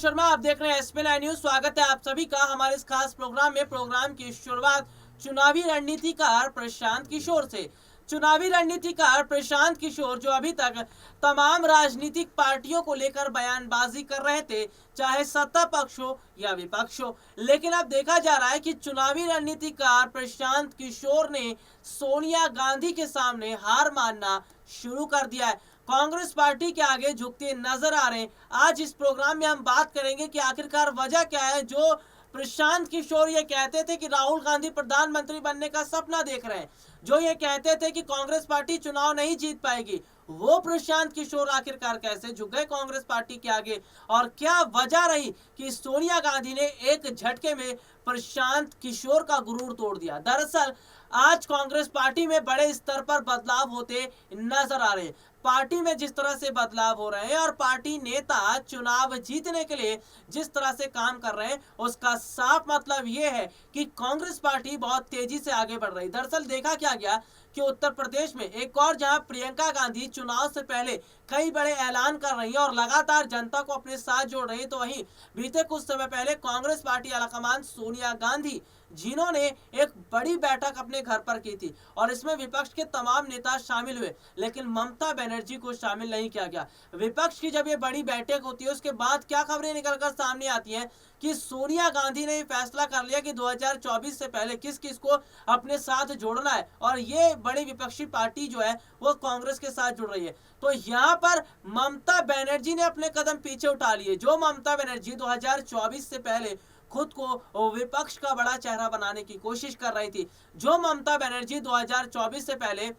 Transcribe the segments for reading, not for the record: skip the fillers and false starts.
शर्मा, आप देख रहे हैं एसपी लाइव न्यूज। स्वागत है आप सभी का हमारे इस खास प्रोग्राम में। प्रोग्राम की शुरुआत चुनावी रणनीतिकार प्रशांत किशोर से। चुनावी रणनीतिकार प्रशांत किशोर जो अभी तक तमाम राजनीतिक पार्टियों को लेकर बयानबाजी कर रहे थे, चाहे सत्ता पक्ष हो या विपक्ष हो, लेकिन अब देखा जा रहा है कि चुनावी रणनीतिकार प्रशांत किशोर ने सोनिया गांधी के सामने हार मानना शुरू कर दिया है। कांग्रेस पार्टी के आगे झुकते नजर आ रहे हैं। आज इस प्रोग्राम में हम बात करेंगे कि आखिरकार वजह क्या है जो प्रशांत किशोर ये कहते थे कि राहुल गांधी प्रधानमंत्री बनने का सपना देख रहे हैं, जो ये कहते थे कि कांग्रेस पार्टी चुनाव नहीं जीत पाएगी, वो प्रशांत किशोर आखिरकार कैसे झुक गए कांग्रेस पार्टी के आगे, और क्या वजह रही कि सोनिया गांधी ने एक झटके में प्रशांत किशोर का गुरूर तोड़ दिया। दरअसल आज कांग्रेस पार्टी में बड़े स्तर पर बदलाव होते नजर आ रहे हैं। पार्टी में जिस तरह से बदलाव हो रहे हैं और पार्टी नेता चुनाव जीतने के लिए जिस तरह से काम कर रहे हैं, उसका साफ मतलब यह है कि कांग्रेस पार्टी बहुत तेजी से आगे बढ़ रही है। दरअसल देखा क्या गया कि उत्तर प्रदेश में एक और जहां प्रियंका गांधी चुनाव से पहले कई बड़े ऐलान कर रही हैं और लगातार जनता को अपने साथ जोड़ रही है, तो वहीं बीते कुछ समय पहले कांग्रेस पार्टी आलाकमान सोनिया गांधी जिन्होंने एक बड़ी बैठक अपने घर पर की थी और इसमें विपक्ष के तमाम नेता शामिल हुए, लेकिन ममता बनर्जी को शामिल नहीं किया गया। विपक्ष की जब ये बड़ी बैठक होती है, उसके बाद क्या खबरें निकलकर सामने आती हैं कि सोनिया गांधी ने फैसला कर लिया कि 2024 से पहले किस किस को अपने साथ जोड़ना है, और ये बड़ी विपक्षी पार्टी जो है वो कांग्रेस के साथ जुड़ रही है। तो यहाँ पर ममता बनर्जी ने अपने कदम पीछे उठा लिए। जो ममता बनर्जी 2024 से पहले खुद को विपक्ष का बड़ा चेहरा बनाने की कोशिश कर रही थी, जो ममता बनर्जी 2024 से पहले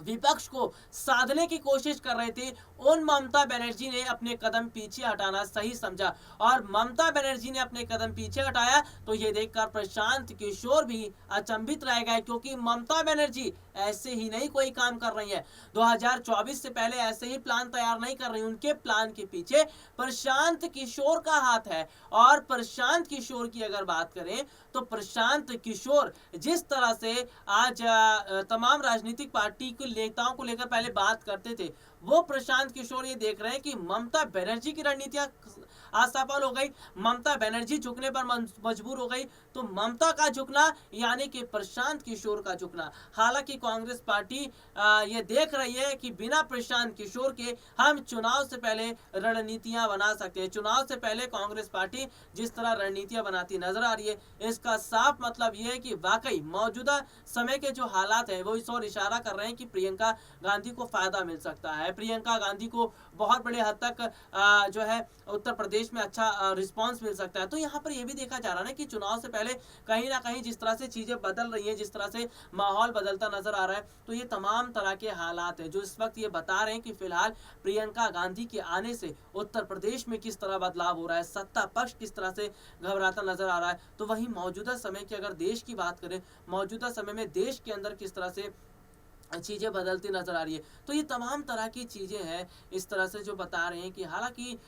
विपक्ष को साधने की कोशिश कर रहे थे, उन ममता बनर्जी ने अपने कदम पीछे हटाना सही समझा। और ममता बनर्जी ने अपने कदम पीछे हटाया तो ये देखकर प्रशांत किशोर भी अचंभित रह गए, क्योंकि ममता बनर्जी ऐसे ही नहीं कोई काम कर रही है। 2024 से पहले ऐसे ही प्लान तैयार नहीं कर रही, उनके प्लान के पीछे प्रशांत किशोर का हाथ है। और प्रशांत किशोर की अगर बात करें तो प्रशांत किशोर जिस तरह से आज तमाम राजनीतिक पार्टी के नेताओं को लेकर पहले बात करते थे, वो प्रशांत किशोर ये देख रहे हैं कि ममता बनर्जी की रणनीतियां असफल हो गई, ममता बनर्जी झुकने पर मजबूर हो गई, तो ममता का झुकना यानी कि प्रशांत किशोर का झुकना। हालांकि कांग्रेस पार्टी ये देख रही है कि बिना प्रशांत किशोर के हम चुनाव से पहले रणनीतियां बना सकते हैं। चुनाव से पहले कांग्रेस पार्टी जिस तरह रणनीतियां बनाती नजर आ रही है, इसका साफ मतलब यह है कि वाकई मौजूदा समय के जो हालात है वो इस ओर इशारा कर रहे हैं कि प्रियंका गांधी को फायदा मिल सकता है। प्रियंका गांधी को बहुत बड़े हद तक जो है उत्तर प्रदेश में अच्छा रिस्पांस मिल सकता है। तो यहाँ पर यह भी देखा जा रहा है कि चुनाव से पहले कहीं ना कहीं जिस तरह से चीजें बदल रही हैं, जिस तरह से माहौल बदलता नजर आ रहा है, तो ये तमाम तरह के हालात है जो इस वक्त ये बता रहे हैं कि फिलहाल प्रियंका गांधी के आने से उत्तर प्रदेश में किस तरह बदलाव हो रहा है, सत्ता पक्ष किस तरह से घबराता नजर आ रहा है। तो वहीं मौजूदा समय की अगर देश की बात करें, मौजूदा समय में देश के अंदर किस तरह से चीज़ें बदलती नजर आ रही है, तो ये तमाम तरह की चीज़ें हैं इस तरह से जो बता रहे हैं कि हालांकि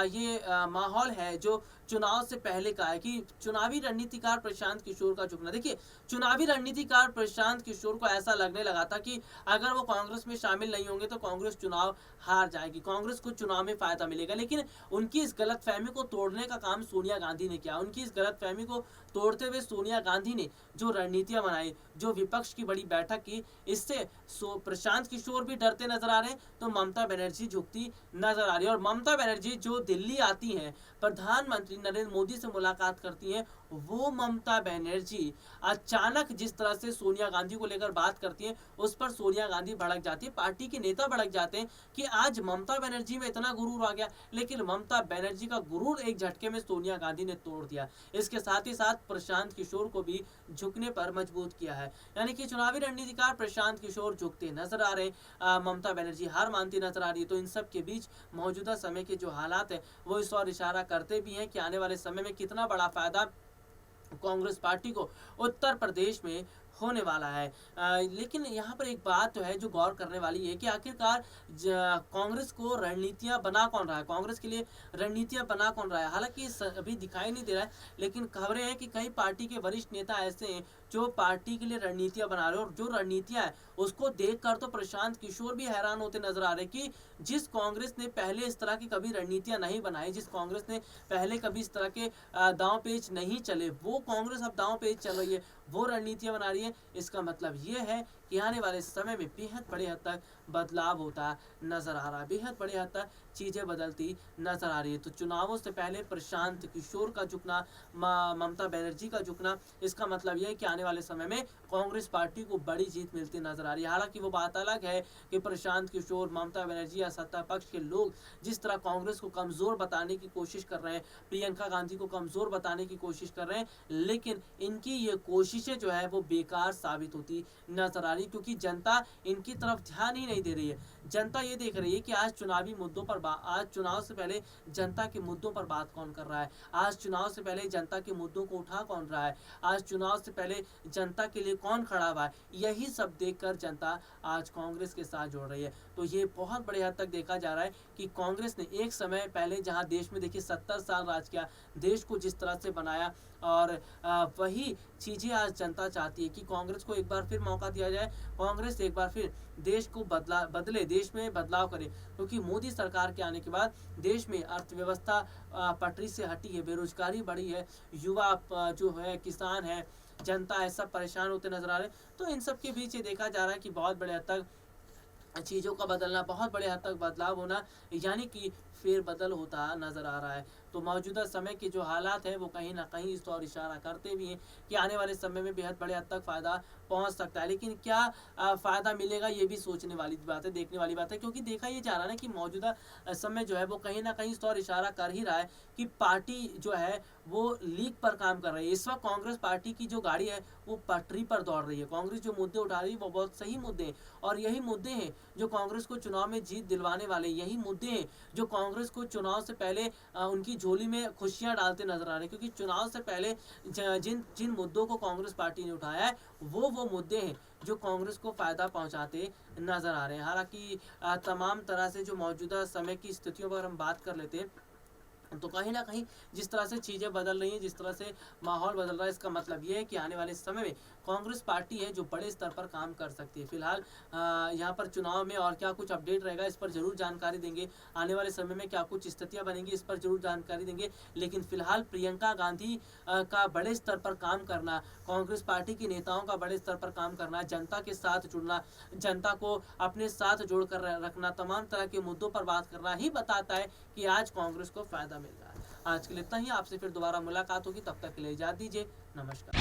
ये माहौल है जो चुनाव से पहले का है कि चुनावी रणनीतिकार प्रशांत किशोर का झुकना। देखिए, चुनावी रणनीतिकार प्रशांत किशोर को ऐसा लगने लगा था कि अगर वो कांग्रेस में शामिल नहीं होंगे तो कांग्रेस चुनाव हार जाएगी, कांग्रेस को चुनाव में फायदा मिलेगा, लेकिन उनकी इस गलतफहमी को तोड़ने का काम सोनिया गांधी ने किया। उनकी इस गलतफहमी को तोड़ते हुए सोनिया गांधी ने जो रणनीतियां बनाई, जो विपक्ष की बड़ी बैठक की, इससे प्रशांत किशोर भी डरते नजर आ रहे हैं, तो ममता बनर्जी झुकती नजर आ रही है। और ममता बनर्जी जो दिल्ली आती हैं, प्रधानमंत्री नरेंद्र मोदी से मुलाकात करती हैं, वो ममता बनर्जी अचानक जिस तरह से सोनिया गांधी को लेकर बात करती हैं, उस पर सोनिया गांधी भड़क जाती है, पार्टी के नेता भड़क जाते हैं कि आज ममता बनर्जी में इतना गुरूर आ गया। लेकिन ममता बनर्जी का गुरूर एक झटके में सोनिया गांधी ने तोड़ दिया। इसके साथ ही साथ प्रशांत किशोर को भी झुकने पर मजबूर किया है, यानी कि चुनावी रणनीतिकार प्रशांत किशोर झुकते नजर आ रहे, ममता बनर्जी हार मानती नजर आ रही है। तो इन सब के बीच मौजूदा समय के जो हालात है वो इस और इशारा करते भी हैं कि आने वाले समय में कितना बड़ा फायदा कांग्रेस पार्टी को उत्तर प्रदेश में होने वाला है। लेकिन यहाँ पर एक बात तो है जो गौर करने वाली है कि आखिरकार कांग्रेस को रणनीतियाँ बना कौन रहा है, कांग्रेस के लिए रणनीतियाँ बना कौन रहा है। हालांकि अभी दिखाई नहीं दे रहा है, लेकिन खबरें हैं कि कई पार्टी के वरिष्ठ नेता ऐसे हैं जो पार्टी के लिए रणनीतियां बना रहे हो, और जो रणनीतियां है उसको देखकर तो प्रशांत किशोर भी हैरान होते नजर आ रहे कि जिस कांग्रेस ने पहले इस तरह की कभी रणनीतियां नहीं बनाई, जिस कांग्रेस ने पहले कभी इस तरह के दांव पेच नहीं चले, वो कांग्रेस अब दांव पेच चल रही है, वो रणनीतियां बना रही है। इसका मतलब ये है कि आने वाले समय में बेहद बड़े हद तक बदलाव होता नजर आ रहा है, बेहद बड़े हद तक चीजें बदलती नजर आ रही है। तो चुनावों से पहले प्रशांत किशोर का झुकना, ममता बनर्जी का झुकना, इसका मतलब यह है कि आने वाले समय में कांग्रेस पार्टी को बड़ी जीत मिलती नजर आ रही है। हालांकि वो बात अलग है कि प्रशांत किशोर, ममता बनर्जी या सत्ता पक्ष के लोग जिस तरह कांग्रेस को कमजोर बताने की कोशिश कर रहे हैं, प्रियंका गांधी को कमजोर बताने की कोशिश कर रहे हैं, लेकिन इनकी ये कोशिशें जो है वो बेकार साबित होती नजर आ रही, क्योंकि जनता इनकी तरफ ध्यान ही नहीं दे रही है। जनता ये देख रही है कि आज चुनावी मुद्दों पर आज चुनाव से पहले जनता के मुद्दों पर बात कौन कर रहा है, आज चुनाव से पहले जनता के मुद्दों को उठा कौन रहा है, आज चुनाव से पहले जनता के लिए कौन खड़ा हुआ है, यही सब देखकर जनता आज कांग्रेस के साथ जोड़ रही है। तो ये बहुत बड़े हद तक देखा जा रहा है कि कांग्रेस ने एक समय पहले जहां देश में देखिए 70 साल राज किया, देश को जिस तरह से बनाया, और वही चीजें आज जनता चाहती है कि कांग्रेस को एक बार फिर मौका दिया जाए, कांग्रेस एक बार फिर देश को बदले, देश में बदलाव करे, क्योंकि मोदी सरकार के आने के बाद देश में अर्थव्यवस्था पटरी से हटी है, बेरोजगारी बढ़ी है, युवा जो है, किसान है, जनता है, सब परेशान होते नजर आ रहे हैं। तो इन सब के बीच ये देखा जा रहा है कि बहुत बड़े हद तक चीज़ों का बदलना, बहुत बड़े हद तक बदलाव होना, यानी कि फेरबदल होता नजर आ रहा है। तो मौजूदा समय के जो हालात हैं वो कहीं ना कहीं इस और इशारा करते भी हैं कि आने वाले समय में बेहद बड़े हद तक फ़ायदा पहुंच सकता है। लेकिन क्या फ़ायदा मिलेगा, ये भी सोचने वाली बात है, देखने वाली बात है, क्योंकि देखा ये जा रहा है ना कि मौजूदा समय जो है वो कहीं ना कहीं इस और इशारा कर ही रहा है कि पार्टी जो है वो लीक पर काम कर रही है। इस वक्त कांग्रेस पार्टी की जो गाड़ी है वो पटरी पर दौड़ रही है। कांग्रेस जो मुद्दे उठा रही है वो बहुत सही मुद्दे हैं, और यही मुद्दे हैं जो कांग्रेस को चुनाव में जीत दिलवाने वाले, यही मुद्दे हैं जो कांग्रेस को चुनाव से पहले उनकी झोली में खुशियां डालते नजर आ रहे हैं। क्योंकि चुनाव से पहले जिन मुद्दों को कांग्रेस पार्टी ने उठाया है वो मुद्दे हैं जो कांग्रेस को फायदा पहुंचाते नजर आ रहे हैं। हालांकि तमाम तरह से जो मौजूदा समय की स्थितियों पर हम बात कर लेते हैं, तो कहीं ना कहीं जिस तरह से चीज़ें बदल रही हैं, जिस तरह से माहौल बदल रहा है, इसका मतलब ये है कि आने वाले समय में कांग्रेस पार्टी है जो बड़े स्तर पर काम कर सकती है। फिलहाल यहाँ पर चुनाव में और क्या कुछ अपडेट रहेगा इस पर जरूर जानकारी देंगे, आने वाले समय में क्या कुछ स्थितियाँ बनेंगी इस पर जरूर जानकारी देंगे। लेकिन फिलहाल प्रियंका गांधी का बड़े स्तर पर काम करना, कांग्रेस पार्टी के नेताओं का बड़े स्तर पर काम करना, जनता के साथ जुड़ना, जनता को अपने साथ जोड़कर रखना, तमाम तरह के मुद्दों पर बात करना ही बताता है कि आज कांग्रेस को फायदा मिल रहा है। आज के लिए इतना ही, आपसे फिर दोबारा मुलाकात होगी, तब तक के लिए इजाजत दीजिए, नमस्कार।